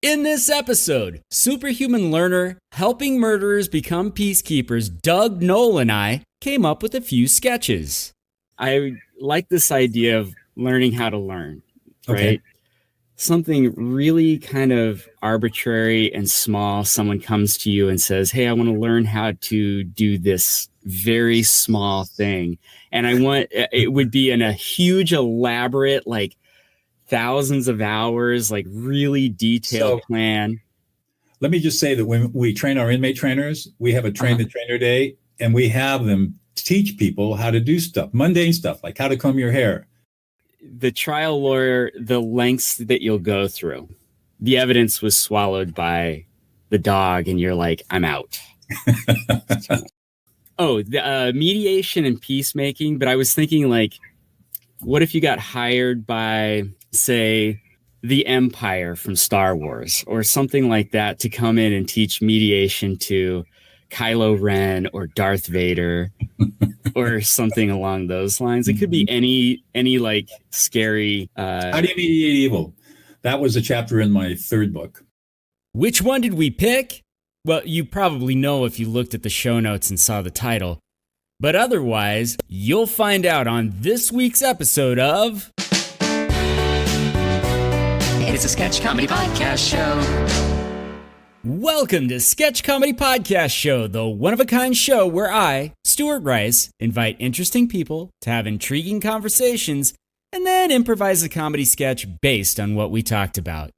In this episode, Superhuman learner helping murderers become peacekeepers, Doug, Noll, and I came up with a few sketches. I like this idea of learning how to learn, right? Okay. Something really kind of arbitrary and small. Someone comes to you and says, hey, I want to learn how to do this very small thing. And it would be in a huge, elaborate, like thousands of hours, like really detailed plan. Let me just say that when we train our inmate trainers, we have a train the trainer day, and we have them teach people how to do stuff, mundane stuff, like how to comb your hair. The trial lawyer, the lengths that you'll go through. The evidence was swallowed by the dog, and you're like, I'm out. The mediation and peacemaking. But I was thinking, like, what if you got hired by, say, the Empire from Star Wars or something like that to come in and teach mediation to Kylo Ren or Darth Vader or something along those lines? It could be any like scary. How do you mediate evil? That was a chapter in my third book. Which one did we pick? Well, you probably know if you looked at the show notes and saw the title. But otherwise, you'll find out on this week's episode of... It's a sketch comedy podcast show. Welcome to Sketch Comedy Podcast Show, the one-of-a-kind show where I, Stuart Rice, invite interesting people to have intriguing conversations and then improvise a comedy sketch based on what we talked about.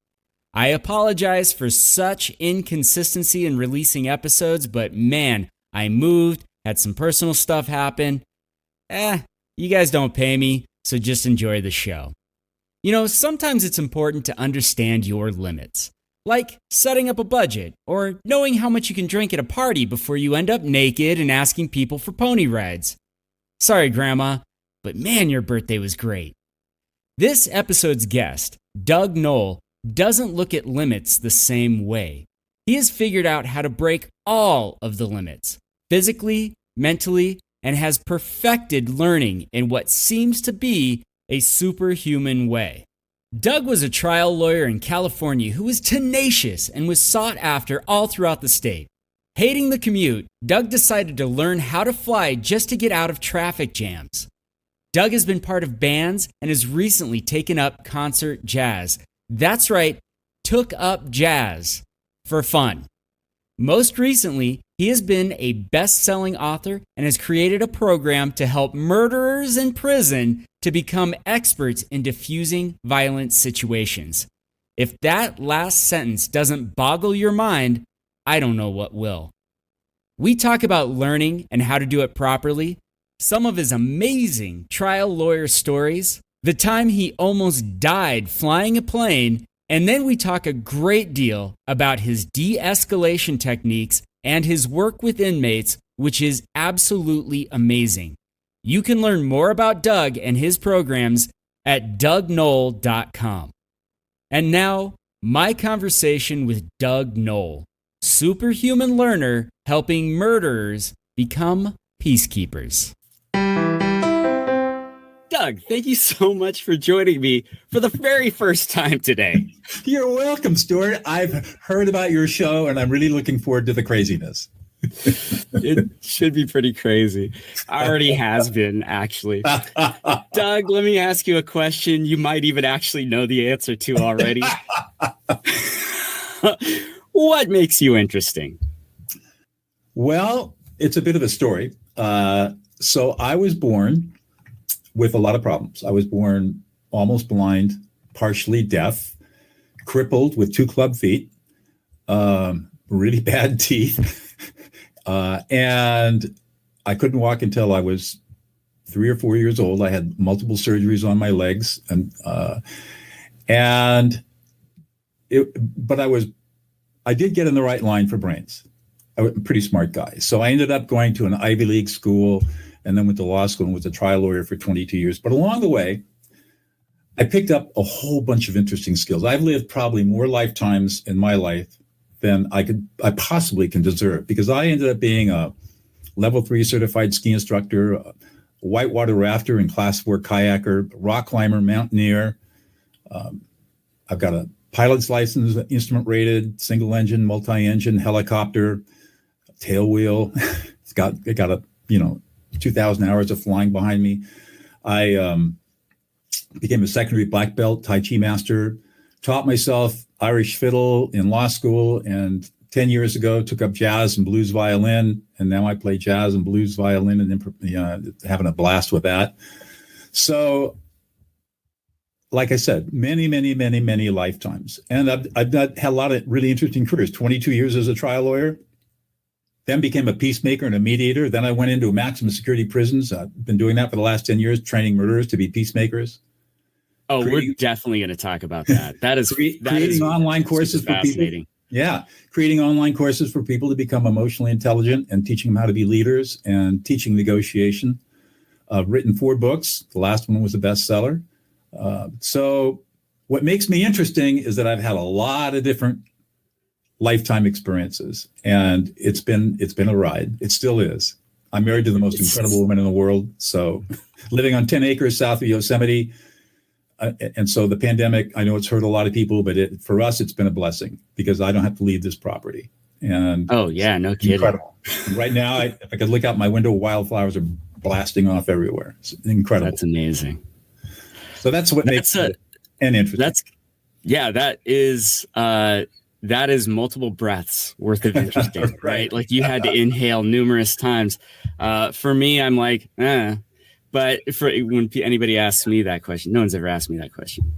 I apologize for such inconsistency in releasing episodes, but man, I moved, had some personal stuff happen. You guys don't pay me, so just enjoy the show. You know, sometimes it's important to understand your limits. Like setting up a budget, or knowing how much you can drink at a party before you end up naked and asking people for pony rides. Sorry, Grandma, but man, your birthday was great. This episode's guest, Doug Noll, doesn't look at limits the same way. He has figured out how to break all of the limits, physically, mentally, and has perfected learning in what seems to be a superhuman way. Doug was a trial lawyer in California who was tenacious and was sought after all throughout the state. Hating the commute, Doug decided to learn how to fly just to get out of traffic jams. Doug has been part of bands and has recently taken up concert jazz. That's right, took up jazz for fun. Most recently, he has been a best-selling author and has created a program to help murderers in prison to become experts in diffusing violent situations. If that last sentence doesn't boggle your mind, I don't know what will. We talk about learning and how to do it properly, some of his amazing trial lawyer stories, the time he almost died flying a plane, and then we talk a great deal about his de-escalation techniques and his work with inmates, which is absolutely amazing. You can learn more about Doug and his programs at dougnoll.com. And now, my conversation with Doug Noll, superhuman learner helping murderers become peacekeepers. Doug, thank you so much for joining me for the very first time today. You're welcome, Stuart. I've heard about your show, and I'm really looking forward to the craziness. It should be pretty crazy. Already has been, actually. Doug, let me ask you a question you might even actually know the answer to already. What makes you interesting? Well, it's a bit of a story. So I was born with a lot of problems. I was born almost blind, partially deaf, crippled with 2 club feet, really bad teeth. And I couldn't walk until I was 3 or 4 years old. I had multiple surgeries on my legs, but I did get in the right line for brains. I was a pretty smart guy. So I ended up going to an Ivy League school and then went to law school and was a trial lawyer for 22 years. But along the way, I picked up a whole bunch of interesting skills. I've lived probably more lifetimes in my life than I possibly can deserve, because I ended up being a level 3 certified ski instructor, a whitewater rafter and class 4 kayaker, rock climber, mountaineer. I've got a pilot's license, instrument rated, single engine, multi-engine, helicopter, tailwheel. It got a 2,000 hours of flying behind me. I became a secondary black belt Tai Chi master, taught myself Irish fiddle in law school, and 10 years ago took up jazz and blues violin, and now I play jazz and blues violin and having a blast with that. So, like I said, many, many, many, many lifetimes. And I've had a lot of really interesting careers. 22 years as a trial lawyer, then became a peacemaker and a mediator. Then I went into maximum security prisons. I've been doing that for the last 10 years, training murderers to be peacemakers. Oh, we're definitely going to talk about that. That is creating online courses for people. Yeah, creating online courses for people to become emotionally intelligent and teaching them how to be leaders and teaching negotiation. I've written 4 books. The last one was a bestseller. So what makes me interesting is that I've had a lot of different lifetime experiences, and it's been a ride. It still is. I'm married to the most incredible woman in the world. So living on 10 acres south of Yosemite. And so the pandemic, I know it's hurt a lot of people, but for us, it's been a blessing because I don't have to leave this property. And oh yeah, no kidding. Incredible. Right now, if I could look out my window, wildflowers are blasting off everywhere. It's incredible. That's amazing. So that's what makes it an interesting. That is multiple breaths worth of interesting, right? Like you had to inhale numerous times. For me, I'm like, But when anybody asks me that question, no one's ever asked me that question.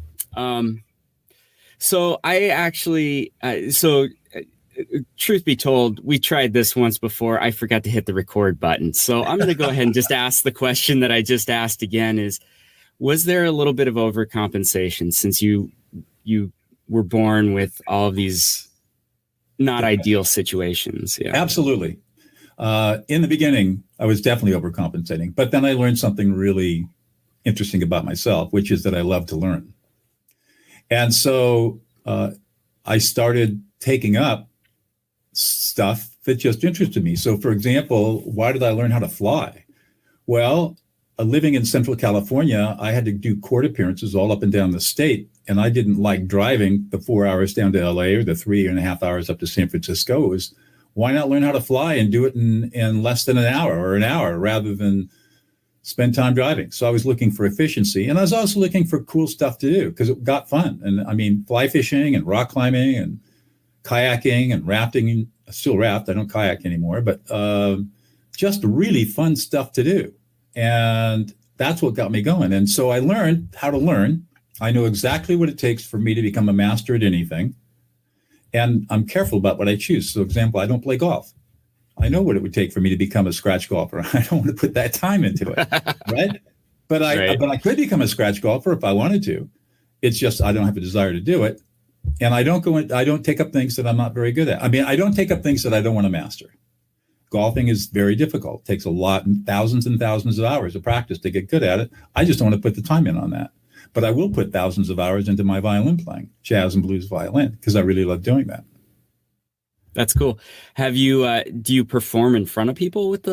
So I actually, truth be told, we tried this once before. I forgot to hit the record button. So I'm going to go ahead and just ask the question that I just asked again is, was there a little bit of overcompensation since you were born with all of these not ideal situations? Yeah, absolutely. In the beginning, I was definitely overcompensating, but then I learned something really interesting about myself, which is that I love to learn. And so I started taking up stuff that just interested me. So for example, why did I learn how to fly? Well, living in Central California, I had to do court appearances all up and down the state. And I didn't like driving the 4 hours down to LA or the 3.5 hours up to San Francisco. It was, why not learn how to fly and do it in less than an hour or an hour rather than spend time driving? So I was looking for efficiency. And I was also looking for cool stuff to do because it got fun. And I mean, fly fishing and rock climbing and kayaking and rafting. I still raft. I don't kayak anymore, but just really fun stuff to do. And that's what got me going. And so I learned how to learn. I know exactly what it takes for me to become a master at anything. And I'm careful about what I choose. So, example, I don't play golf. I know what it would take for me to become a scratch golfer. I don't want to put that time into it, right? But I could become a scratch golfer if I wanted to. It's just I don't have a desire to do it. And I don't take up things that I'm not very good at. I mean, I don't take up things that I don't want to master. Golfing is very difficult. It takes a lot, thousands and thousands of hours of practice to get good at it. I just don't want to put the time in on that. But I will put thousands of hours into my violin playing, jazz and blues violin, because I really love doing that. That's cool. Have you, do you perform in front of people with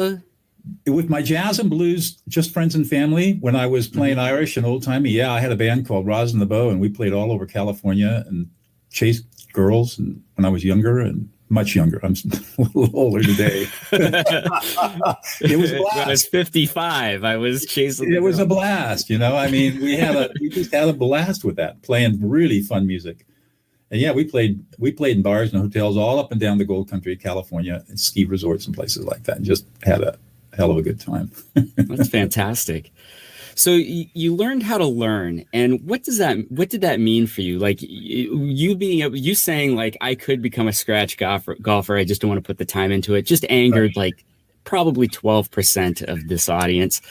my jazz and blues, just friends and family? When I was playing Irish and old timey, I had a band called Rosin the Bow, and we played all over California and chased girls. And when I was younger and much younger, I'm a little older today. It was a blast. When I was 55, I was chasing. It was a blast, I mean, we just had a blast with that, playing really fun music. And we played in bars and hotels all up and down the Gold Country of California and ski resorts and places like that, and just had a hell of a good time. That's fantastic. So you learned how to learn, and what did that mean for you? Like you saying like, I could become a scratch golfer. I just don't want to put the time into it. Just angered like probably 12% of this audience.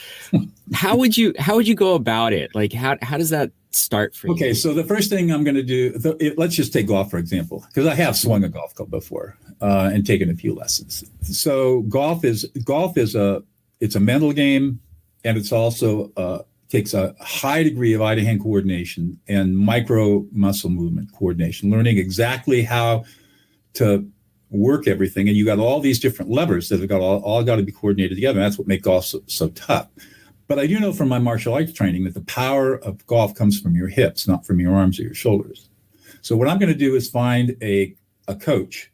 How would you go about it? Like how does that start for you? Okay, so the first thing I'm going to do, let's just take golf for example, because I have swung a golf club before and taken a few lessons. So golf is a mental game. And it's also takes a high degree of eye-to-hand coordination and micro muscle movement coordination, learning exactly how to work everything. And you got all these different levers that have got all got to be coordinated together. And that's what makes golf so tough. But I do know from my martial arts training that the power of golf comes from your hips, not from your arms or your shoulders. So what I'm going to do is find a coach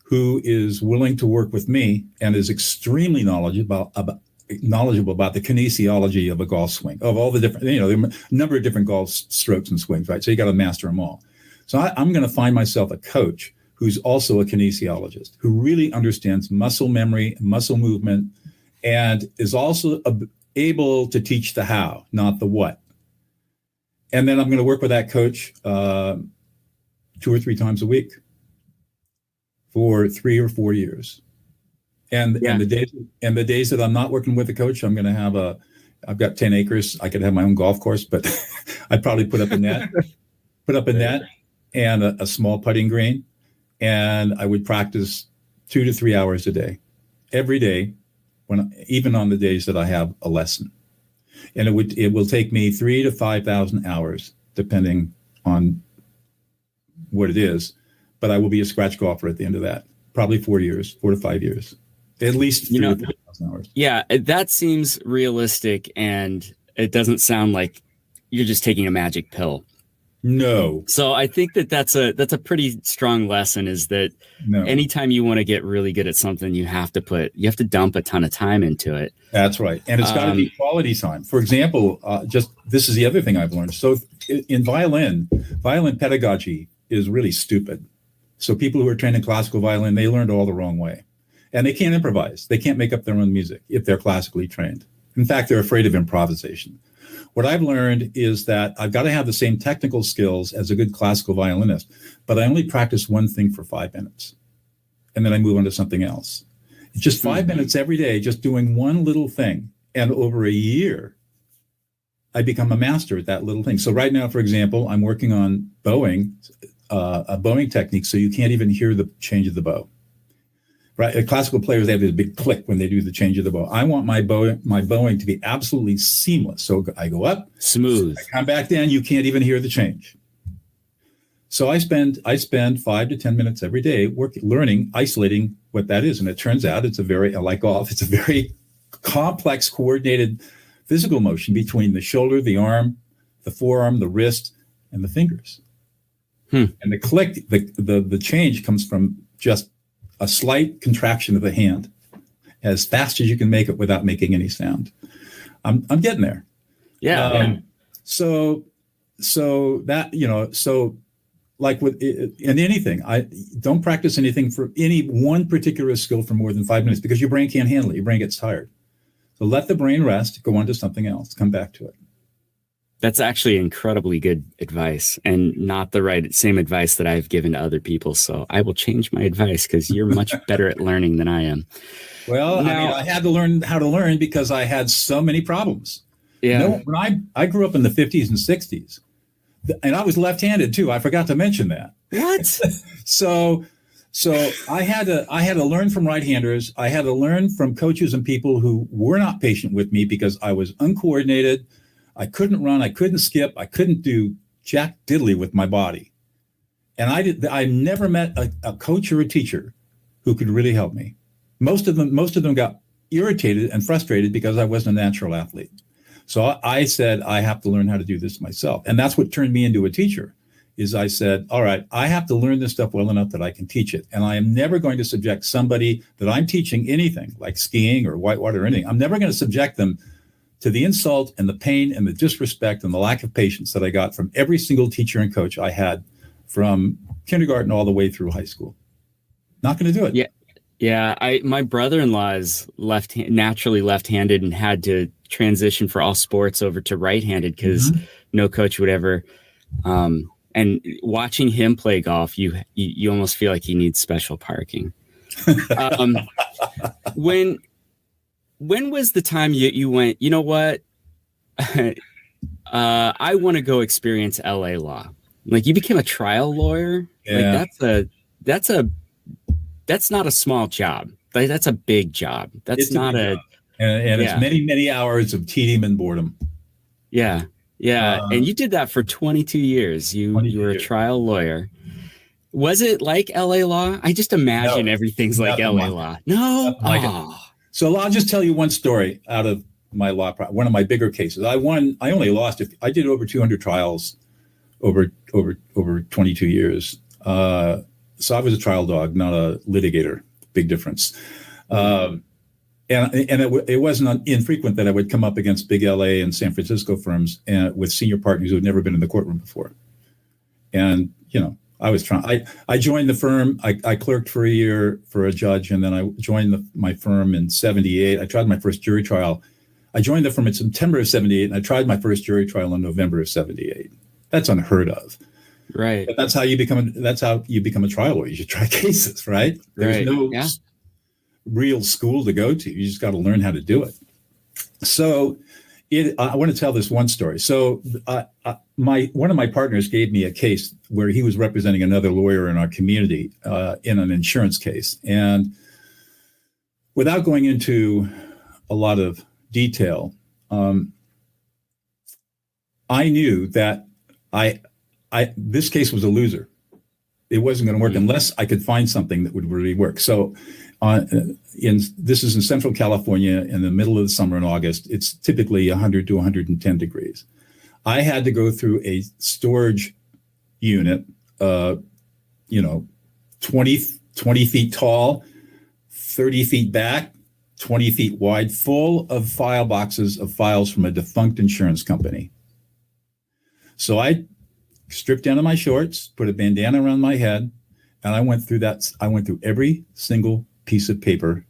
who is willing to work with me and is extremely knowledgeable about the kinesiology of a golf swing, of all the different, there are a number of different golf strokes and swings, right? So you got to master them all. So I'm going to find myself a coach who's also a kinesiologist, who really understands muscle memory, muscle movement, and is also able to teach the how, not the what. And then I'm going to work with that coach 2 or 3 times a week for 3 or 4 years. And the days that I'm not working with a coach, I'm going to have I've got 10 acres. I could have my own golf course, but I'd probably put up a net and a small putting green. And I would practice 2 to 3 hours a day, every day, even on the days that I have a lesson. And it will take me 3,000 to 5,000 hours, depending on what it is. But I will be a scratch golfer at the end of that, probably 4 to 5 years, at least 3,000 to 4,000 hours. Yeah, that seems realistic, and it doesn't sound like you're just taking a magic pill. No. So I think that's a pretty strong lesson, is that anytime you want to get really good at something, you have to dump a ton of time into it. That's right. And it's got to be quality time. For example, this is the other thing I've learned. So in violin pedagogy is really stupid. So people who are trained in classical violin, they learned all the wrong way. And they can't improvise. They can't make up their own music if they're classically trained. In fact, they're afraid of improvisation. What I've learned is that I've got to have the same technical skills as a good classical violinist, but I only practice one thing for 5 minutes. And then I move on to something else. It's just 5 minutes every day, just doing one little thing. And over a year, I become a master at that little thing. So right now, for example, I'm working on bowing, a bowing technique, so you can't even hear the change of the bow. Right? Classical players, they have this big click when they do the change of the bow. I want my bowing to be absolutely seamless. So I go up, smooth. I come back down. You can't even hear the change. So I spend 5 to 10 minutes every day learning, isolating what that is. And it turns out like golf, it's a very complex, coordinated physical motion between the shoulder, the arm, the forearm, the wrist, and the fingers. And the click, the change comes from just a slight contraction of the hand, as fast as you can make it without making any sound. I'm getting there. Yeah. So that, so like in anything, I don't practice anything for any one particular skill for more than 5 minutes, because your brain can't handle it. Your brain gets tired. So let the brain rest, go on to something else, come back to it. That's actually incredibly good advice, and not the same advice that I've given to other people. So I will change my advice, because you're much better at learning than I am. Well, I had to learn how to learn because I had so many problems. Yeah. When I grew up in the 50s and 60s, and I was left-handed too. I forgot to mention that. What? So I had to learn from right-handers. I had to learn from coaches and people who were not patient with me because I was uncoordinated. I couldn't run. I couldn't skip. I couldn't do jack diddly with my body. And I never met a coach or a teacher who could really help me. Most of them got irritated and frustrated because I wasn't a natural athlete. So I said, I have to learn how to do this myself. And that's what turned me into a teacher, is I said, all right, I have to learn this stuff well enough that I can teach it. And I am never going to subject somebody that I'm teaching anything, like skiing or whitewater or anything. I'm never going to subject them to the insult and the pain and the disrespect and the lack of patience that I got from every single teacher and coach I had from kindergarten all the way through high school. Not going to do it. Yeah. Yeah. My brother-in-law is naturally left-handed and had to transition for all sports over to right-handed because no coach would ever. And watching him play golf, you almost feel like he needs special parking. When was the time you went, you know what? I want to go experience LA law. Like, you became a trial lawyer. Yeah. Like that's not a small job. Like, that's a big job. That's not a job. And it's many, many hours of tedium and boredom. Yeah. Yeah. And you did that for 22 years. You were a trial lawyer. Was it like LA law? I just imagine everything's like LA law. No. So I'll just tell you one story out of my law, one of my bigger cases. I only lost, I did over 200 trials over 22 years. So I was a trial dog, not a litigator. Big difference. And it wasn't infrequent that I would come up against big LA and San Francisco firms and with senior partners who had never been in the courtroom before. And, I was trying. I joined the firm. I clerked for a year for a judge, and then I joined my firm in 78. I tried my first jury trial. I joined the firm in September of 78, and I tried my first jury trial in November of 78. That's unheard of. Right. But that's how you become a trial lawyer. You should try cases, right? There's no real school to go to. You just got to learn how to do it. So I want to tell this one story. So one of my partners gave me a case where he was representing another lawyer in our community in an insurance case. And without going into a lot of detail, I knew that this case was a loser. It wasn't going to work unless I could find something that would really work. So this is in Central California in the middle of the summer in August. It's typically 100 to 110 degrees. I had to go through a storage unit, 20 feet tall, 30 feet back, 20 feet wide, full of file boxes of files from a defunct insurance company. So I stripped down to my shorts, put a bandana around my head, and I went through that. I went through every single piece of paper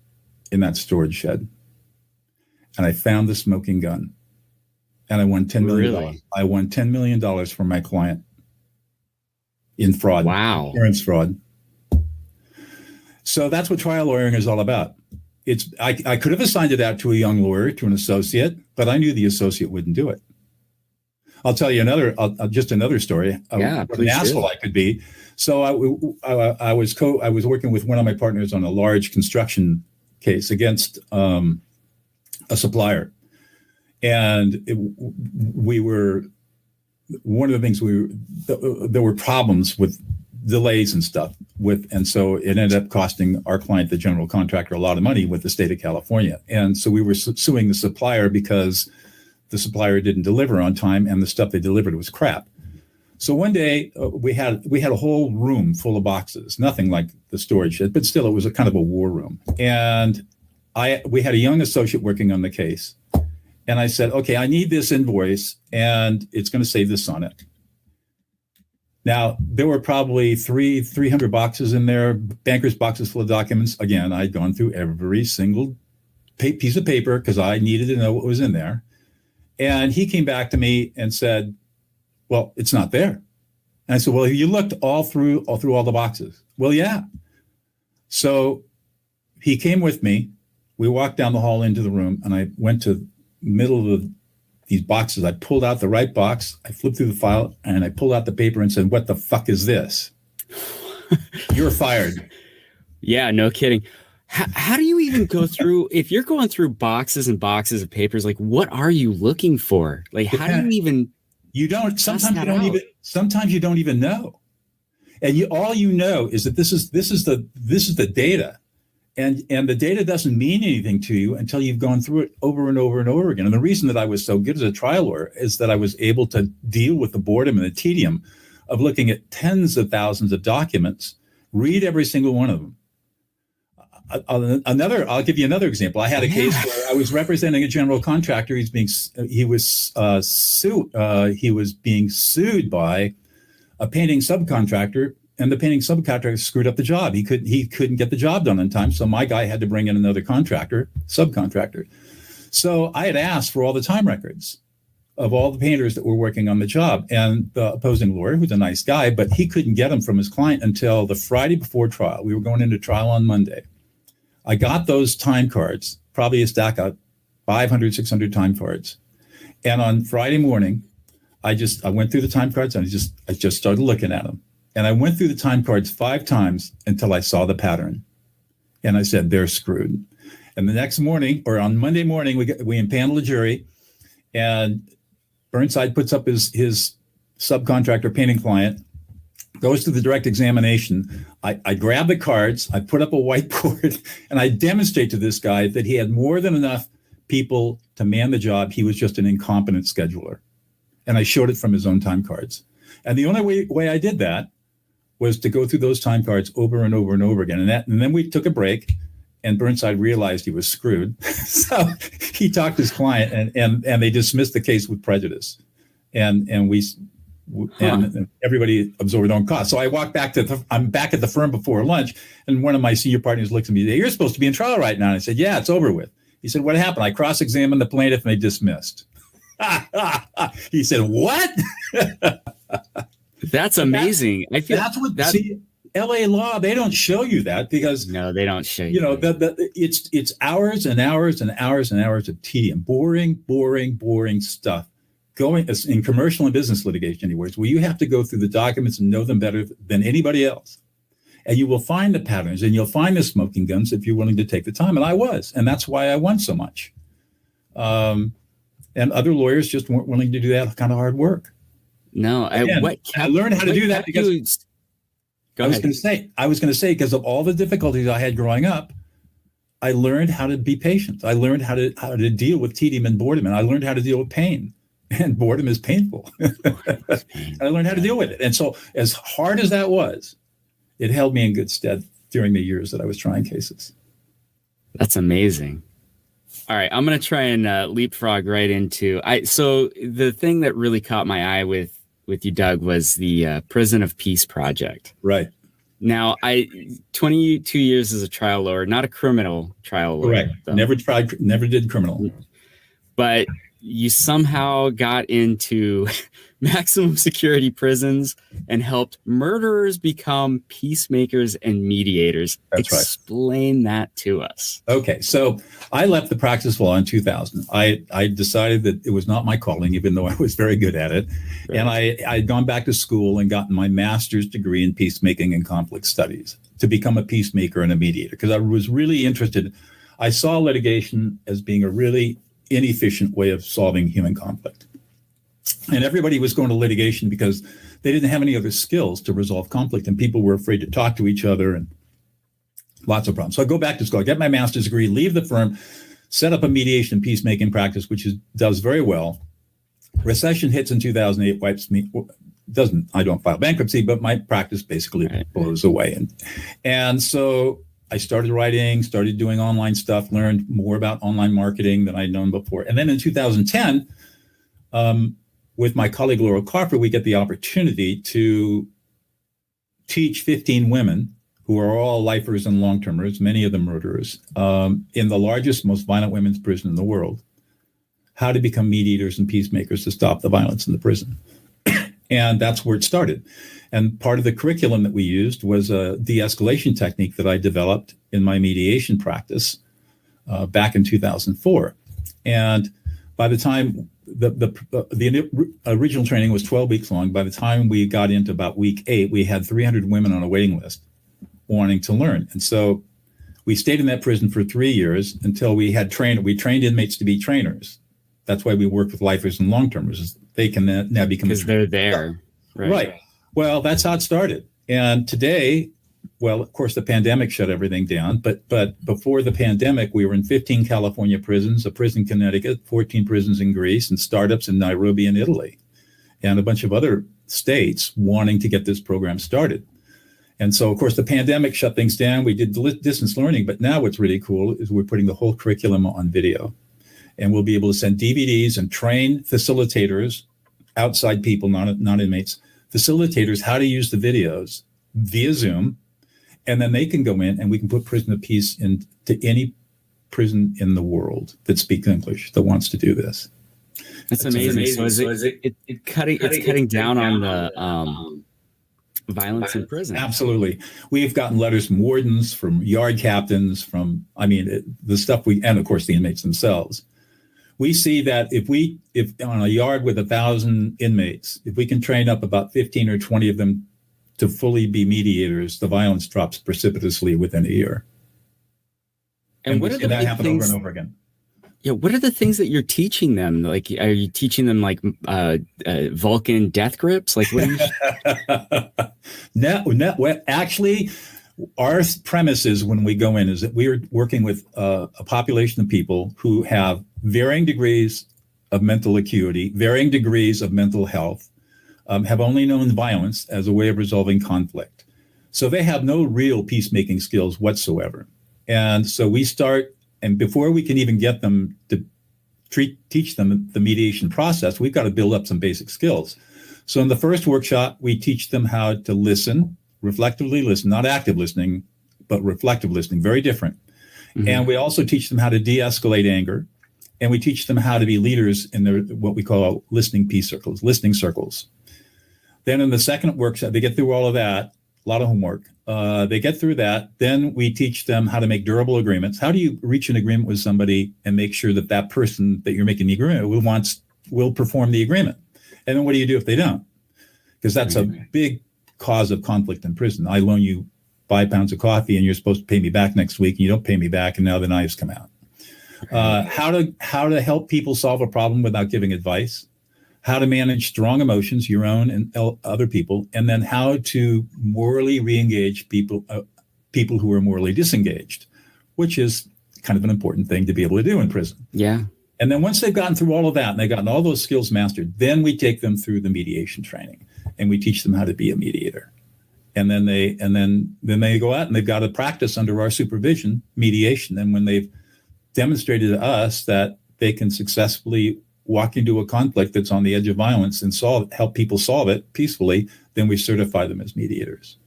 in that storage shed. And I found the smoking gun. And I won $10 million. Really? I won $10 million for my client in fraud. Wow. Insurance fraud. So that's what trial lawyering is all about. I could have assigned it out to a young lawyer, to an associate, but I knew the associate wouldn't do it. I'll tell you just another story. What an asshole I could be. So I was working with one of my partners on a large construction case against a supplier, and there were problems with delays and stuff and so it ended up costing our client, the general contractor, a lot of money with the state of California. And so we were suing the supplier because the supplier didn't deliver on time and the stuff they delivered was crap. So one day we had a whole room full of boxes, nothing like the storage shed, but still it was a kind of a war room. And we had a young associate working on the case. And I said, okay, I need this invoice and it's going to say this on it. Now, there were probably 300 boxes in there, banker's boxes full of documents. Again, I'd gone through every single piece of paper because I needed to know what was in there. And he came back to me and said, well, it's not there. And I said, well, you looked all through all the boxes. Well, yeah. So he came with me. We walked down the hall into the room and I went to the middle of these boxes. I pulled out the right box. I flipped through the file and I pulled out the paper and said, what the fuck is this? You're fired. Yeah, no kidding. How do you even go through, if you're going through boxes and boxes of papers, like what are you looking for? Like how do you even sometimes you don't even know. And all you know is that this is the data. And the data doesn't mean anything to you until you've gone through it over and over and over again. And the reason that I was so good as a trial lawyer is that I was able to deal with the boredom and the tedium of looking at tens of thousands of documents, read every single one of them. I'll give you another example. I had a case where I was representing a general contractor. He was being sued by a painting subcontractor, and the painting subcontractor screwed up the job. He couldn't get the job done in time, so my guy had to bring in another subcontractor. So I had asked for all the time records of all the painters that were working on the job, and the opposing lawyer, who's a nice guy, but he couldn't get them from his client until the Friday before trial. We were going into trial on Monday. I got those time cards, probably a stack of 500, 600 time cards. And on Friday morning, I went through the time cards and I just started looking at them. And I went through the time cards 5 times until I saw the pattern. And I said, they're screwed. And the next morning, or on Monday morning, we impaneled a jury, and Burnside puts up his subcontractor painting client, goes to the direct examination. I grab the cards, I put up a whiteboard, and I demonstrate to this guy that he had more than enough people to man the job. He was just an incompetent scheduler. And I showed it from his own time cards. And the only way I did that was to go through those time cards over and over and over again. And then we took a break, and Burnside realized he was screwed. So he talked to his client, and they dismissed the case with prejudice. And everybody absorbed their own cost. So I walked back I'm back at the firm before lunch, and one of my senior partners looked at me and said, "You're supposed to be in trial right now." And I said, "Yeah, it's over with." He said, "What happened?" I cross-examined the plaintiff, and they dismissed. He said, "What?" That's amazing. I feel that's what LA law, they don't show you that because no, they don't show you. You know, it's hours and hours and hours and hours of tedium, boring stuff. Going in commercial and business litigation, anyways, where you have to go through the documents and know them better than anybody else. And you will find the patterns and you'll find the smoking guns if you're willing to take the time. And I was, and that's why I won so much. And other lawyers just weren't willing to do that kind of hard work. No, I learned how to do that because I was going to say, because of all the difficulties I had growing up, I learned how to be patient. I learned how to deal with tedium and boredom, and I learned how to deal with pain. And boredom is painful. I learned how to deal with it. And so as hard as that was, it held me in good stead during the years that I was trying cases. That's amazing. All right, I'm going to try and leapfrog right into so the thing that really caught my eye with you, Doug, was the Prison of Peace project. Right. Now, 22 years as a trial lawyer, not a criminal trial lawyer. Correct. Never did criminal. But you somehow got into maximum security prisons and helped murderers become peacemakers and mediators. That's right. Explain that to us. Okay, so I left the practice of law in 2000. I decided that it was not my calling, even though I was very good at it. Right. And I'd gone back to school and gotten my master's degree in peacemaking and conflict studies to become a peacemaker and a mediator, because I was really interested. I saw litigation as being a really inefficient way of solving human conflict. And everybody was going to litigation because they didn't have any other skills to resolve conflict, and people were afraid to talk to each other, and lots of problems. So I go back to school, I get my master's degree, leave the firm, set up a mediation and peacemaking practice, which does very well. Recession hits in 2008, wipes me. I don't file bankruptcy, but my practice basically blows away. And so I started writing, started doing online stuff, learned more about online marketing than I'd known before. And then in 2010, with my colleague Laurel Carper, we get the opportunity to teach 15 women who are all lifers and long-termers, many of them murderers, in the largest, most violent women's prison in the world, how to become mediators and peacemakers to stop the violence in the prison. And that's where it started. And part of the curriculum that we used was a de-escalation technique that I developed in my mediation practice back in 2004. And by the time the original training was 12 weeks long, by the time we got into about week 8, we had 300 women on a waiting list wanting to learn. And so we stayed in that prison for 3 years until we trained inmates to be trainers. That's why we work with lifers and long-termers. They can now become, because they're there. Right. Well, that's how it started. And today, well, of course, the pandemic shut everything down. But before the pandemic, we were in 15 California prisons, a prison in Connecticut, 14 prisons in Greece, and startups in Nairobi and Italy, and a bunch of other states wanting to get this program started. And so, of course, the pandemic shut things down. We did distance learning. But now what's really cool is we're putting the whole curriculum on video. And we'll be able to send DVDs and train facilitators, outside people, not inmates, facilitators, how to use the videos via Zoom. And then they can go in and we can put Prison of Peace into any prison in the world that speaks English that wants to do this. That's amazing. So it's cutting down on the violence in prison. Absolutely. We've gotten letters from wardens, from yard captains, the stuff and of course the inmates themselves. We see that if on a yard with 1,000 inmates, if we can train up about 15 or 20 of them to fully be mediators, the violence drops precipitously within a year. And what are that happen over and over again? Yeah, what are the things that you're teaching them? Like, are you teaching them like Vulcan death grips? Like, what are you? Actually, our premise is when we go in is that we are working with a population of people who have varying degrees of mental acuity, varying degrees of mental health, have only known violence as a way of resolving conflict. So they have no real peacemaking skills whatsoever. And so we start, and before we can even get them to teach them the mediation process, we've got to build up some basic skills. So in the first workshop, we teach them how to listen, reflectively listen, not active listening, but reflective listening, very different. Mm-hmm. And we also teach them how to de-escalate anger. And we teach them how to be leaders in their what we call listening circles. Then in the second workshop, they get through all of that, a lot of homework. They get through that. Then we teach them how to make durable agreements. How do you reach an agreement with somebody and make sure that that person that you're making the agreement with will perform the agreement? And then what do you do if they don't? Because that's a big cause of conflict in prison. I loan you 5 pounds of coffee and you're supposed to pay me back next week, and you don't pay me back, and now the knives come out. How to help people solve a problem without giving advice, how to manage strong emotions, your own and other people, and then how to morally re-engage people who are morally disengaged, which is kind of an important thing to be able to do in prison. Yeah. And then once they've gotten through all of that and they've gotten all those skills mastered, then we take them through the mediation training and we teach them how to be a mediator. And then they go out and they've got to practice under our supervision mediation. And when they've demonstrated to us that they can successfully walk into a conflict that's on the edge of violence and help people solve it peacefully, then we certify them as mediators.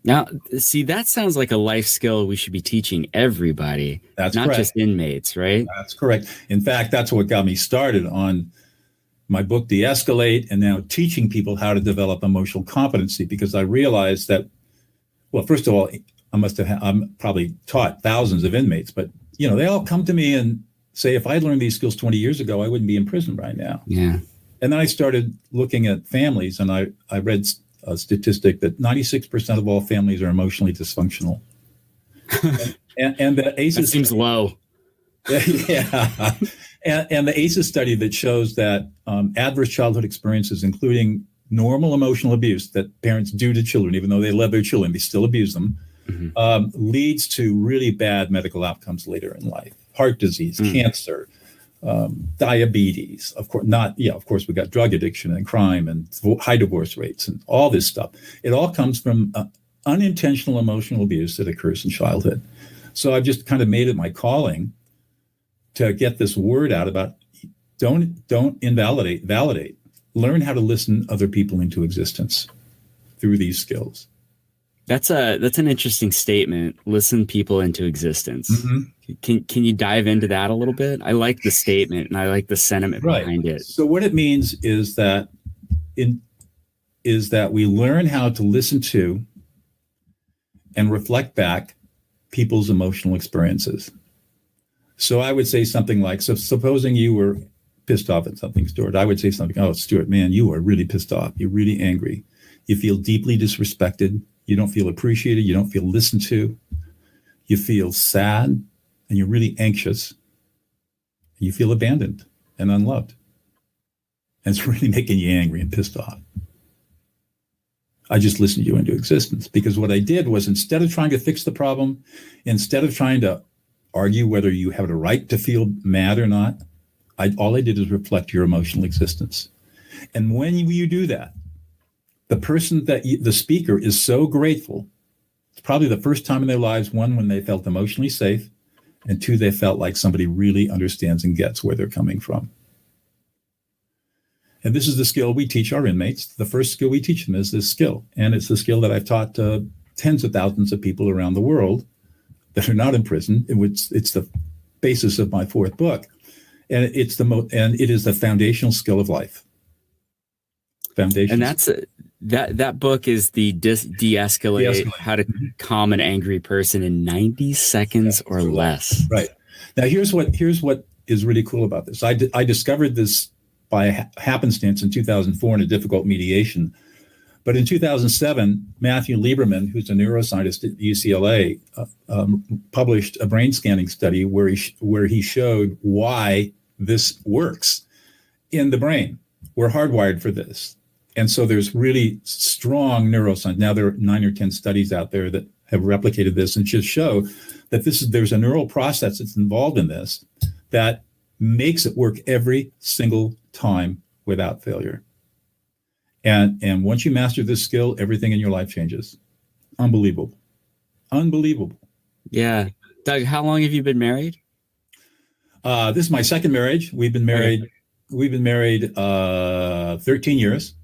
Now, see, that sounds like a life skill we should be teaching everybody. That's not correct. Just inmates, right? That's correct. In fact, that's what got me started on my book, De-Escalate, and now teaching people how to develop emotional competency, because I realized that, well, first of all, I'm probably taught thousands of inmates, but they all come to me and say, if I'd learned these skills 20 years ago, I wouldn't be in prison right now. Yeah. And then I started looking at families, and I read a statistic that 96% of all families are emotionally dysfunctional. and the ACEs that seems low. Yeah. And the ACEs study that shows that adverse childhood experiences, including normal emotional abuse that parents do to children, even though they love their children, they still abuse them, leads to really bad medical outcomes later in life. Heart disease, cancer, diabetes, of course, we got drug addiction and crime and high divorce rates and all this stuff. It all comes from unintentional emotional abuse that occurs in childhood. So I've just kind of made it my calling to get this word out about don't invalidate, validate. Learn how to listen other people into existence through these skills. That's an interesting statement. Listen people into existence. Mm-hmm. Can you dive into that a little bit? I like the statement and I like the sentiment behind it. So what it means is that we learn how to listen to and reflect back people's emotional experiences. So I would say something like, so supposing you were pissed off at something, Stuart, I would say something, oh, Stuart, man, you are really pissed off. You're really angry. You feel deeply disrespected. You don't feel appreciated. You don't feel listened to. You feel sad and you're really anxious. You feel abandoned and unloved. And it's really making you angry and pissed off. I just listened you into existence, because what I did was, instead of trying to fix the problem, instead of trying to argue whether you have a right to feel mad or not, all I did is reflect your emotional existence. And when you do that, the person the speaker is so grateful. It's probably the first time in their lives, one, when they felt emotionally safe, and two, they felt like somebody really understands and gets where they're coming from. And this is the skill we teach our inmates. The first skill we teach them is this skill. And it's the skill that I've taught tens of thousands of people around the world that are not in prison. It's the basis of my fourth book. And it is the foundational skill of life. Foundation. And that's that book is the de-escalate, how to calm an angry person in 90 seconds or less. Right. Now here's what is really cool about this. I discovered this by happenstance in 2004 in a difficult mediation. But in 2007, Matthew Lieberman, who's a neuroscientist at UCLA, published a brain scanning study where he showed why this works in the brain. We're hardwired for this. And so there's really strong neuroscience. Now there are 9 or 10 studies out there that have replicated this and just show that there's a neural process that's involved in this that makes it work every single time without failure. And once you master this skill, everything in your life changes. Unbelievable. Yeah. Doug, how long have you been married? This is my second marriage. We've been married 13 years.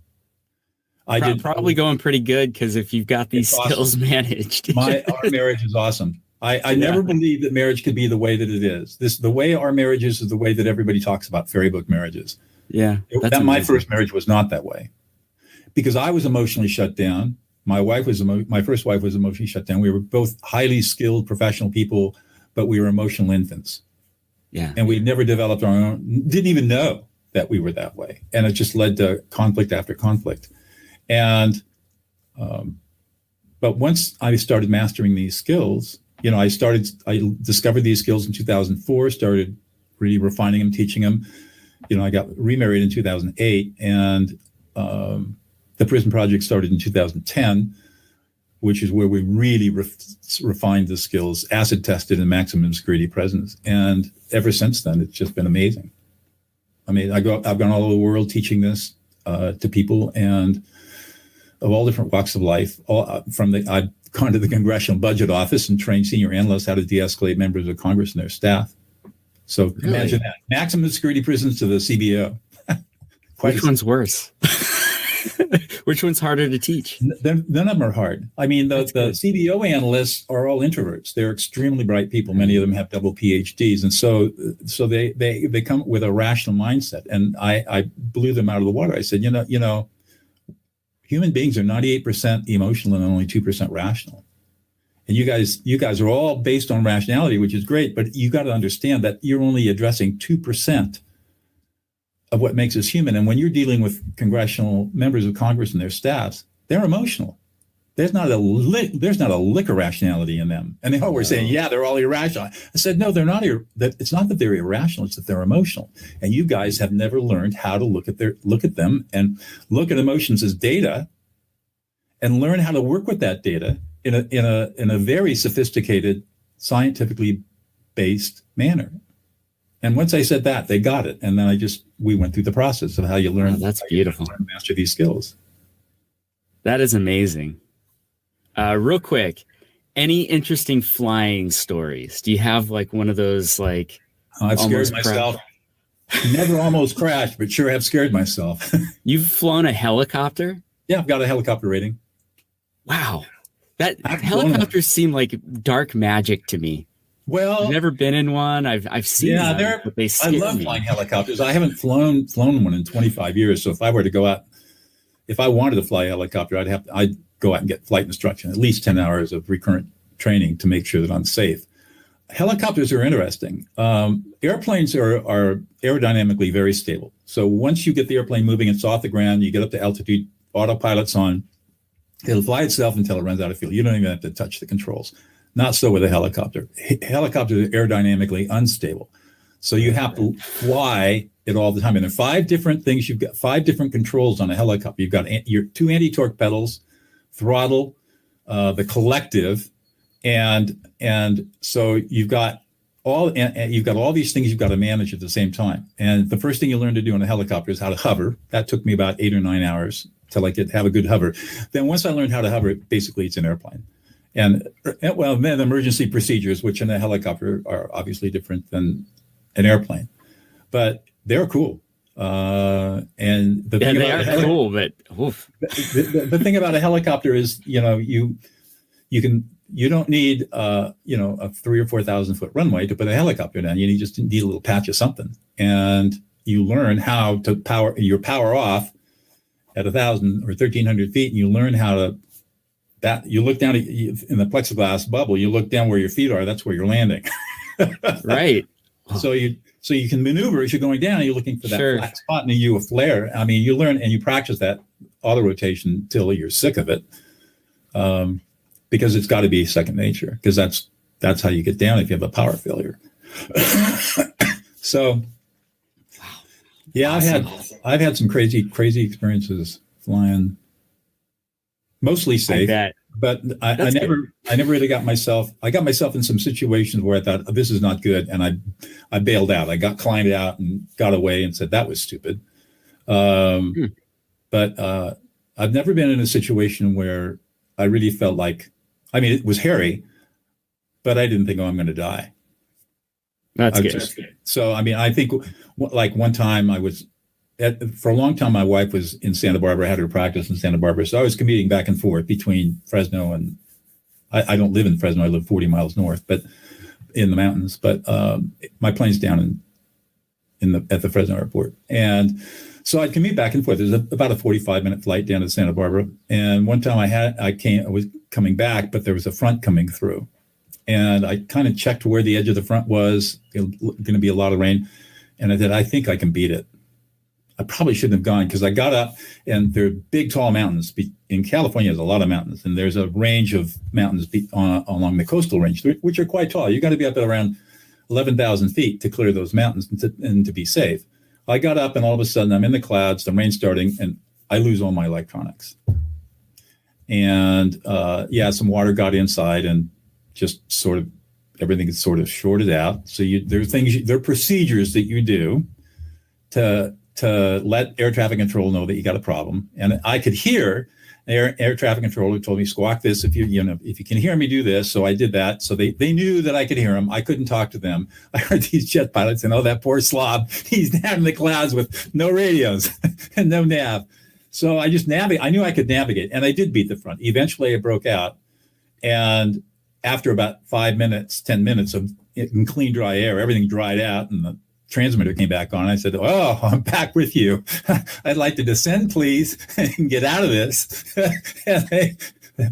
Probably going pretty good, because if you've got these skills awesome. Managed. Our marriage is awesome. I never believed that marriage could be the way that it is. The way our marriage is the way that everybody talks about fairy book marriages. Yeah. My first marriage was not that way, because I was emotionally shut down. My first wife was emotionally shut down. We were both highly skilled professional people, but we were emotional infants. Yeah. And we never developed our own, didn't even know that we were that way. And it just led to conflict after conflict. And, but once I started mastering these skills, I discovered these skills in 2004, started really refining them, teaching them. I got remarried in 2008, and the Prison Project started in 2010, which is where we really refined the skills, acid tested in maximum security presence. And ever since then, it's just been amazing. I mean, I've gone all over the world teaching this to people, and of all different walks of life. I've gone to the Congressional Budget Office and trained senior analysts how to de-escalate members of Congress and their staff. So Imagine that. Maximum security prisons to the CBO. Which one's worse? Which one's harder to teach? None of them are hard. I mean, the CBO analysts are all introverts. They're extremely bright people. Many of them have double PhDs. And so they come with a rational mindset. And I blew them out of the water. I said, human beings are 98% emotional and only 2% rational. And you guys are all based on rationality, which is great, but you got to understand that you're only addressing 2% of what makes us human. And when you're dealing with congressional members of Congress and their staffs, they're emotional. There's not a lick of rationality in them. And they always saying, yeah, they're all irrational. I said, no, they're not. It's not that they're irrational, it's that they're emotional. And you guys have never learned how to look at them and look at emotions as data and learn how to work with that data in a very sophisticated, scientifically based manner. And once I said that, they got it. And then we went through the process of how you learn. Oh, that's beautiful. Learn to master these skills. That is amazing. Real quick, any interesting flying stories? Do you have like one of those I've scared myself. Never almost crashed, but sure have scared myself. You've flown a helicopter? Yeah, I've got a helicopter rating. Wow. Helicopters seem like dark magic to me. Well, I've never been in one. I've seen them, but they scare me. I love flying helicopters. I haven't flown one in 25 years. So if I were to go out, if I wanted to fly a helicopter, I'd go out and get flight instruction, at least 10 hours of recurrent training to make sure that I'm safe. Helicopters are interesting. Airplanes are aerodynamically very stable. So once you get the airplane moving, it's off the ground, you get up to altitude, autopilot's on, it'll fly itself until it runs out of fuel. You don't even have to touch the controls. Not so with a helicopter. Helicopters are aerodynamically unstable. So you have to fly it all the time. And there are 5 different things. You've got 5 different controls on a helicopter. You've got your 2 anti-torque pedals, throttle, the collective, and so you've got all these things you've got to manage at the same time. And the first thing you learn to do on a helicopter is how to hover. That took me about 8 or 9 hours till I could have a good hover. Then once I learned how to hover, basically it's an airplane. And then emergency procedures, which in a helicopter are obviously different than an airplane, but they're cool. And the thing about cool, but the thing about a helicopter is, you don't need a 3,000 or 4,000 foot runway to put a helicopter down. You just need a little patch of something, and you learn how to power off at 1,000 or 1,300 feet, and you learn how to. You look down in the plexiglass bubble. You look down where your feet are. That's where you're landing. Right. So you can maneuver as you're going down. And you're looking for that flat spot, and you a flare. I mean, you learn and you practice that auto rotation till you're sick of it, because it's got to be second nature. Because that's how you get down if you have a power failure. So, yeah, I've had some crazy experiences flying. Mostly safe, but I never really got myself. I got myself in some situations where I thought, oh, this is not good, and I bailed out. I climbed out and got away and said that was stupid. But I've never been in a situation where I really felt like, I mean, it was hairy, but I didn't think, oh, I'm going to die. That's good. So, I mean, I think like one time for a long time, my wife was in Santa Barbara, had her practice in Santa Barbara. So I was commuting back and forth between Fresno and, I don't live in Fresno. I live 40 miles north, but in the mountains. But my plane's down at the Fresno airport. And so I'd commute back and forth. There's about a 45-minute flight down to Santa Barbara. And one time I was coming back, but there was a front coming through. And I kind of checked where the edge of the front was. Going to be a lot of rain. And I said, I think I can beat it. I probably shouldn't have gone because I got up and there are big, tall mountains. In California, there's a lot of mountains. And there's a range of mountains along the coastal range, which are quite tall. You got to be up at around 11,000 feet to clear those mountains and to be safe. I got up and all of a sudden I'm in the clouds, the rain's starting, and I lose all my electronics. And some water got inside and just sort of everything is sort of shorted out. So there are procedures that you do to let air traffic control know that you got a problem. And I could hear air traffic controller told me, squawk this if you can hear me, do this. So I did that. So they knew that I could hear them. I couldn't talk to them. I heard these jet pilots and, oh, that poor slob, he's down in the clouds with no radios and no nav. So I just I knew I could navigate, and I did beat the front. Eventually I broke out, and after about 5 minutes, 10 minutes of in clean, dry air, everything dried out and the transmitter came back on. I said, oh, I'm back with you. I'd like to descend, please, and get out of this. And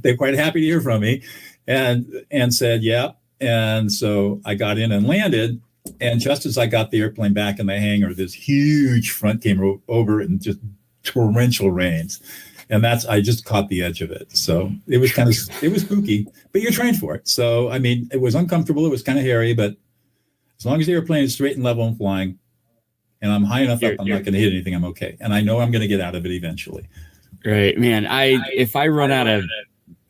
they're quite happy to hear from me and said, yeah. And so I got in and landed. And just as I got the airplane back in the hangar, this huge front came over and just torrential rains. And I just caught the edge of it. So it was it was spooky, but you're trained for it. So, I mean, it was uncomfortable. It was kind of hairy, but as long as the airplane is straight and level and flying, and I'm high enough up, I'm not going to hit anything, I'm okay. And I know I'm going to get out of it eventually. Right, man. If I run out of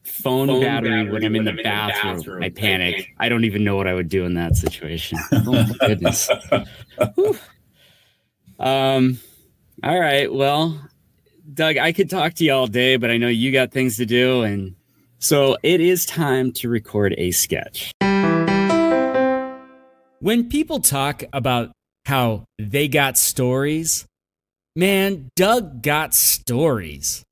phone battery when I'm in the bathroom, I panic. I don't even know what I would do in that situation. Oh my goodness. All right. Well, Doug, I could talk to you all day, but I know you got things to do. And so it is time to record a sketch. When people talk about how they got stories, man, Doug got stories.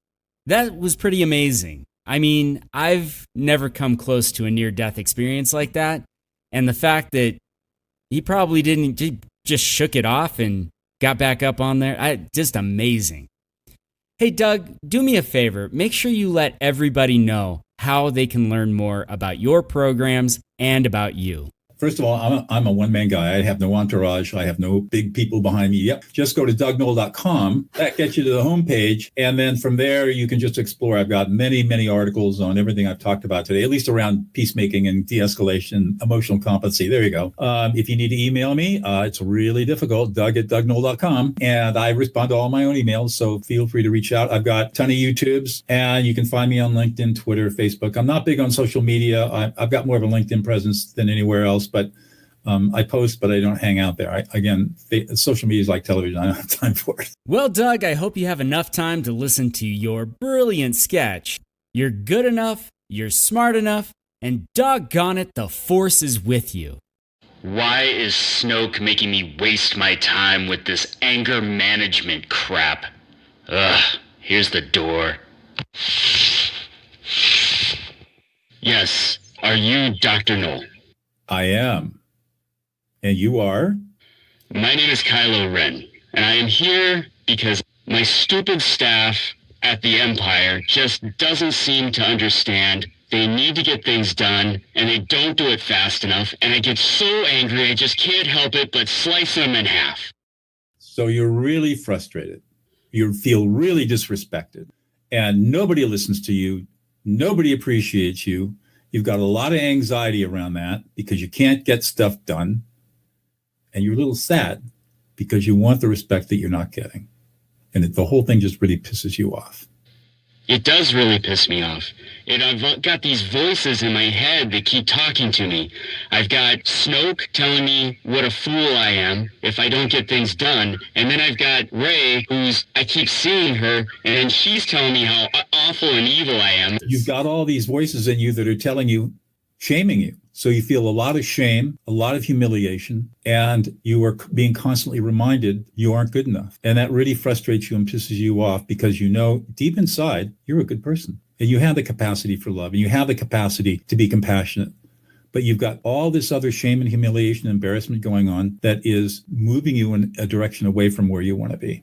That was pretty amazing. I mean, I've never come close to a near-death experience like that. And the fact that he probably didn't, just shook it off and got back up on there, just amazing. Hey, Doug, do me a favor. Make sure you let everybody know how they can learn more about your programs and about you. First of all, I'm a one-man guy. I have no entourage. I have no big people behind me. Yep. Just go to DougNoll.com. That gets you to the homepage. And then from there, you can just explore. I've got many, many articles on everything I've talked about today, at least around peacemaking and de-escalation, emotional competency. There you go. If you need to email me, it's really difficult, Doug@DougNoll.com. And I respond to all my own emails, so feel free to reach out. I've got a ton of YouTubes, and you can find me on LinkedIn, Twitter, Facebook. I'm not big on social media. I've got more of a LinkedIn presence than anywhere else. But I post, but I don't hang out there. Social media is like television. I don't have time for it. Well, Doug, I hope you have enough time to listen to your brilliant sketch. You're good enough, you're smart enough, and doggone it, the force is with you. Why is Snoke making me waste my time with this anger management crap? Ugh, here's the door. Yes, are you Dr. Noll? I am. And you are? My name is Kylo Ren, and I am here because my stupid staff at the Empire just doesn't seem to understand. They need to get things done, and they don't do it fast enough, and I get so angry I just can't help it but slice them in half. So you're really frustrated. You feel really disrespected, and nobody listens to you. Nobody appreciates you. You've got a lot of anxiety around that because you can't get stuff done. And you're a little sad because you want the respect that you're not getting. And the whole thing just really pisses you off. It does really piss me off. I've got these voices in my head that keep talking to me. I've got Snoke telling me what a fool I am if I don't get things done. And then I've got Rey, I keep seeing her, and she's telling me how awful and evil I am. You've got all these voices in you that are telling you, shaming you. So you feel a lot of shame, a lot of humiliation, and you are being constantly reminded you aren't good enough. And that really frustrates you and pisses you off because you know deep inside you're a good person and you have the capacity for love and you have the capacity to be compassionate. But you've got all this other shame and humiliation and embarrassment going on that is moving you in a direction away from where you want to be.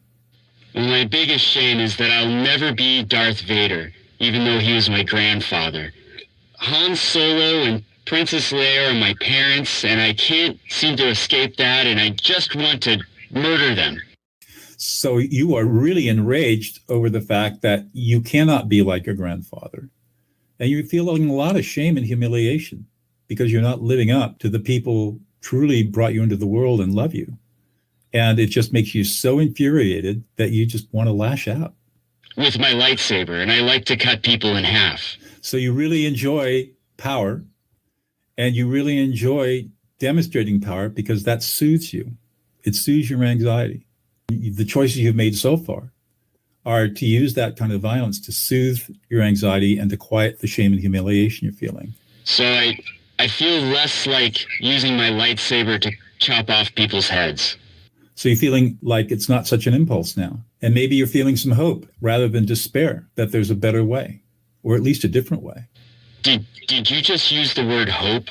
Well, my biggest shame is that I'll never be Darth Vader, even though he was my grandfather. Han Solo and Princess Leia are my parents, and I can't seem to escape that, and I just want to murder them. So you are really enraged over the fact that you cannot be like your grandfather. And you're feeling a lot of shame and humiliation because you're not living up to the people truly brought you into the world and love you. And it just makes you so infuriated that you just want to lash out. With my lightsaber, and I like to cut people in half. So you really enjoy power. And you really enjoy demonstrating power because that soothes you. It soothes your anxiety. The choices you've made so far are to use that kind of violence to soothe your anxiety and to quiet the shame and humiliation you're feeling. So I feel less like using my lightsaber to chop off people's heads. So you're feeling like it's not such an impulse now. And maybe you're feeling some hope rather than despair that there's a better way, or at least a different way. Did you just use the word hope?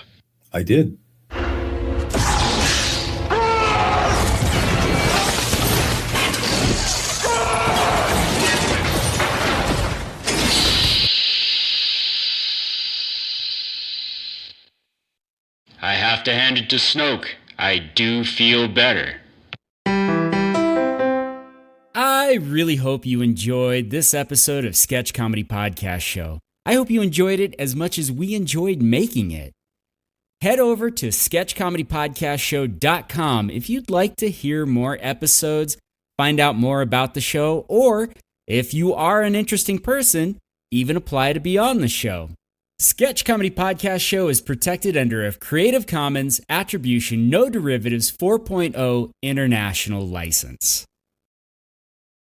I did. I have to hand it to Snoke. I do feel better. I really hope you enjoyed this episode of Sketch Comedy Podcast Show. I hope you enjoyed it as much as we enjoyed making it. Head over to sketchcomedypodcastshow.com if you'd like to hear more episodes, find out more about the show, or if you are an interesting person, even apply to be on the show. Sketch Comedy Podcast Show is protected under a Creative Commons Attribution No Derivatives 4.0 International License.